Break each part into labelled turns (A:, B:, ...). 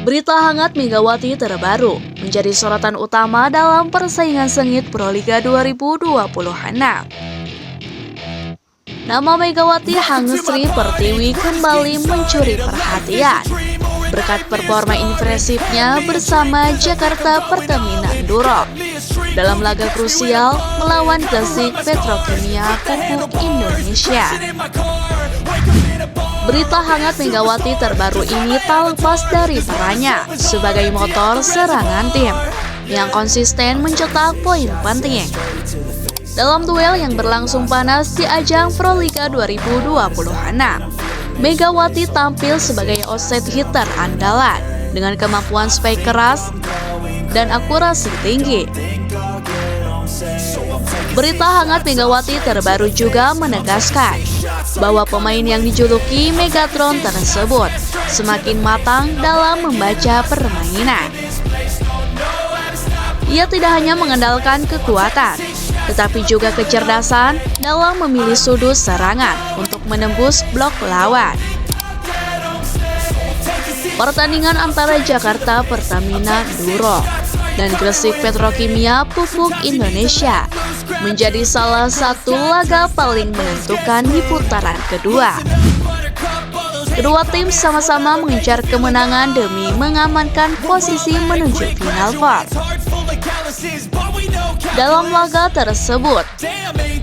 A: Berita hangat Megawati terbaru menjadi sorotan utama dalam persaingan sengit Proliga 2026. Nama Megawati Hangestri Pertiwi kembali mencuri perhatian berkat performa impresifnya bersama Jakarta Pertamina Enduro dalam laga krusial melawan Gresik Petrokimia Pupuk Indonesia. Berita hangat Megawati terbaru ini tak lepas dari perannya sebagai motor serangan tim yang konsisten mencetak poin penting. Dalam duel yang berlangsung panas di ajang Proliga 2026, Megawati tampil sebagai offset hitter andalan dengan kemampuan spike keras dan akurasi tinggi. Berita hangat Megawati terbaru juga menegaskan bahwa pemain yang dijuluki Megatron tersebut semakin matang dalam membaca permainan. Ia tidak hanya mengandalkan kekuatan, tetapi juga kecerdasan dalam memilih sudut serangan untuk menembus blok lawan. Pertandingan antara Jakarta Pertamina Enduro dan Gresik Petrokimia Pupuk Indonesia menjadi salah satu laga paling menentukan di putaran kedua. Kedua tim sama-sama mengejar kemenangan demi mengamankan posisi menuju final four. Dalam laga tersebut,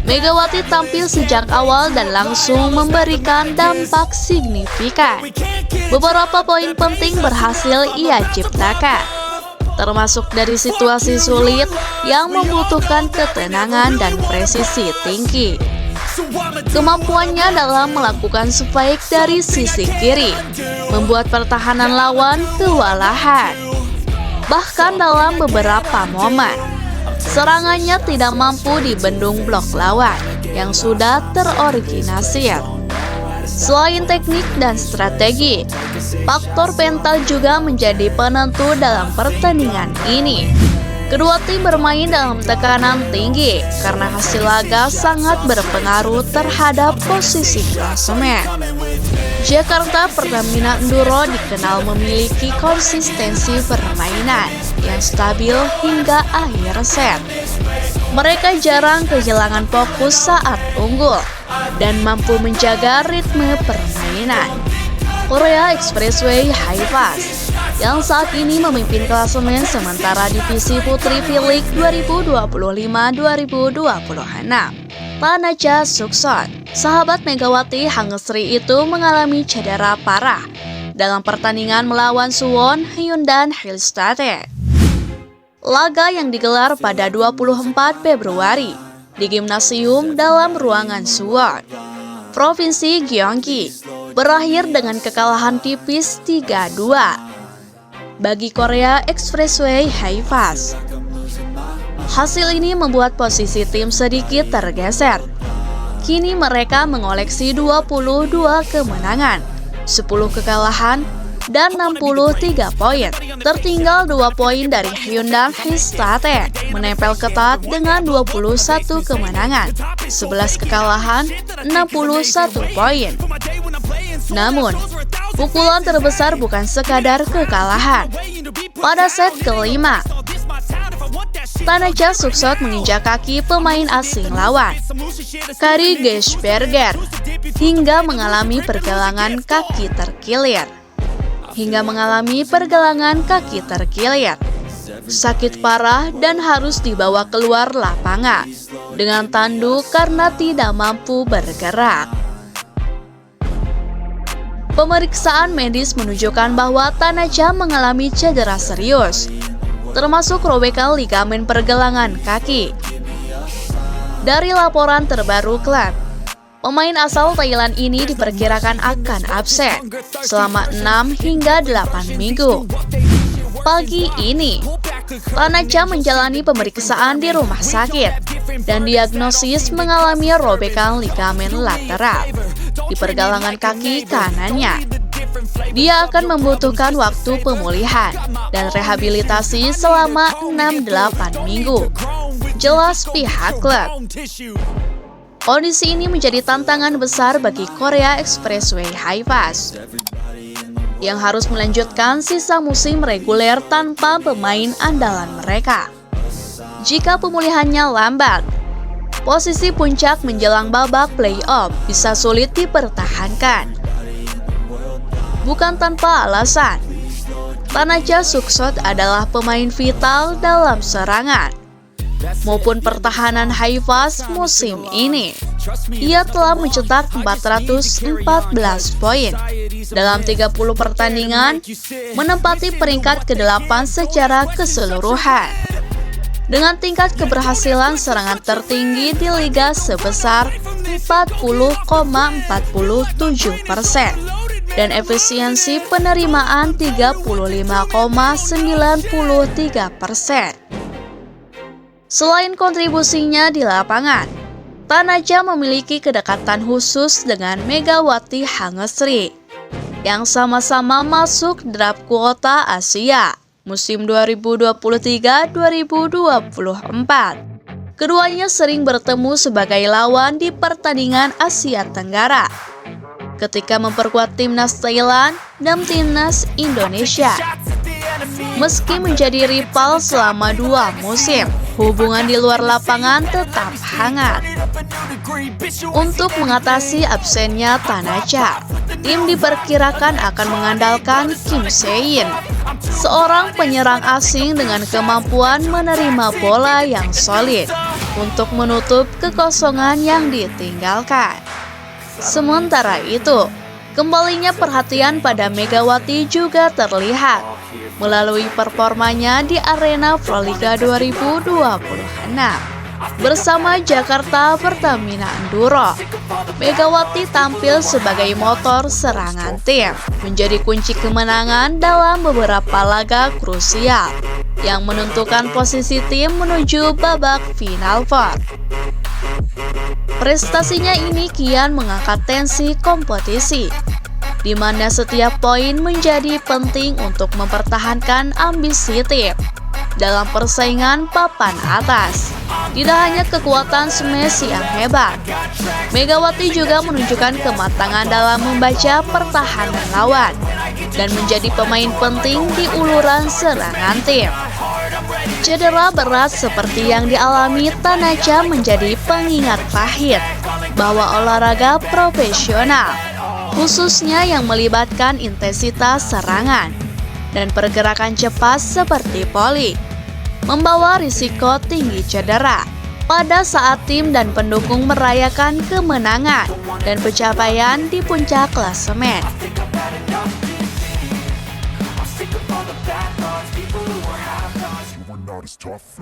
A: Megawati tampil sejak awal dan langsung memberikan dampak signifikan. Beberapa poin penting berhasil ia ciptakan, termasuk dari situasi sulit yang membutuhkan ketenangan dan presisi tinggi. Kemampuannya dalam melakukan spike dari sisi kiri membuat pertahanan lawan kewalahan. Bahkan dalam beberapa momen, serangannya tidak mampu dibendung blok lawan yang sudah terorganisir. Selain teknik dan strategi, faktor mental juga menjadi penentu dalam pertandingan ini. Kedua tim bermain dalam tekanan tinggi karena hasil laga sangat berpengaruh terhadap posisi klasemen. Jakarta Pertamina Enduro dikenal memiliki konsistensi permainan yang stabil hingga akhir set. Mereka jarang kehilangan fokus saat unggul dan mampu menjaga ritme permainan. Korea Expressway Haifaz yang saat ini memimpin klasemen sementara divisi putri V-League 2025-2026. Tanaja Suksot, sahabat Megawati Hangestri itu mengalami cedera parah dalam pertandingan melawan Suwon Hyundai Hillstate. Laga yang digelar pada 24 Februari di Gimnasium dalam ruangan Suwon, Provinsi Gyeonggi, berakhir dengan kekalahan tipis 3-2 bagi Korea Expressway Haifaz. Hasil ini membuat posisi tim sedikit tergeser. Kini mereka mengoleksi 22 kemenangan, 10 kekalahan, dan 63 poin. Tertinggal 2 poin dari Hyundai Hillstate, menempel ketat dengan 21 kemenangan, 11 kekalahan, 61 poin. Namun, pukulan terbesar bukan sekadar kekalahan. Pada set kelima, Tanaja Suksot menginjak kaki pemain asing lawan, Kari Geschberger, hingga mengalami pergelangan kaki terkilir. Sakit parah dan harus dibawa keluar lapangan dengan tanduk karena tidak mampu bergerak. Pemeriksaan medis menunjukkan bahwa Tanaja mengalami cedera serius, termasuk robekan ligamen pergelangan kaki. Dari laporan terbaru klub, pemain asal Thailand ini diperkirakan akan absen selama 6 hingga 8 minggu. Pagi ini, Tanaja menjalani pemeriksaan di rumah sakit dan diagnosis mengalami robekan ligamen lateral di pergelangan kaki kanannya. Dia akan membutuhkan waktu pemulihan dan rehabilitasi selama 6-8 minggu, jelas pihak klub. Kondisi ini menjadi tantangan besar bagi Korea Expressway Haifaz. yang harus melanjutkan sisa musim reguler tanpa pemain andalan mereka. Jika pemulihannya lambat, posisi puncak menjelang babak playoff bisa sulit dipertahankan. Bukan tanpa alasan, Tanaja Suksot adalah pemain vital dalam serangan maupun pertahanan Haifaz musim ini. Ia telah mencetak 414 poin dalam 30 pertandingan, menempati peringkat ke-8 secara keseluruhan. Dengan tingkat keberhasilan serangan tertinggi di liga sebesar 40,47% dan efisiensi penerimaan 35,93%. Selain kontribusinya di lapangan, Tanaja memiliki kedekatan khusus dengan Megawati Hangesri yang sama-sama masuk draft kuota Asia musim 2023-2024. Keduanya sering bertemu sebagai lawan di pertandingan Asia Tenggara ketika memperkuat timnas Thailand dan timnas Indonesia. Meski menjadi rival selama 2 musim, hubungan di luar lapangan tetap hangat. Untuk mengatasi absennya Tanaja, tim diperkirakan akan mengandalkan Kim Se-in, seorang penyerang asing dengan kemampuan menerima bola yang solid untuk menutup kekosongan yang ditinggalkan. Sementara itu, kembalinya perhatian pada Megawati juga terlihat melalui performanya di arena Proliga 2026 bersama Jakarta Pertamina Enduro. Megawati tampil sebagai motor serangan tim, menjadi kunci kemenangan dalam beberapa laga krusial yang menentukan posisi tim menuju babak final four. Prestasinya ini kian mengangkat tensi kompetisi, di mana setiap poin menjadi penting untuk mempertahankan ambisi tim dalam persaingan papan atas. Tidak hanya kekuatan smash yang hebat, Megawati juga menunjukkan kematangan dalam membaca pertahanan lawan dan menjadi pemain penting di uluran serangan tim. Cedera berat seperti yang dialami Tanaja menjadi pengingat pahit bahwa olahraga profesional, khususnya yang melibatkan intensitas serangan dan pergerakan cepat seperti voli, membawa risiko tinggi cedera pada saat tim dan pendukung merayakan kemenangan dan pencapaian di puncak klasemen.
B: It's tough.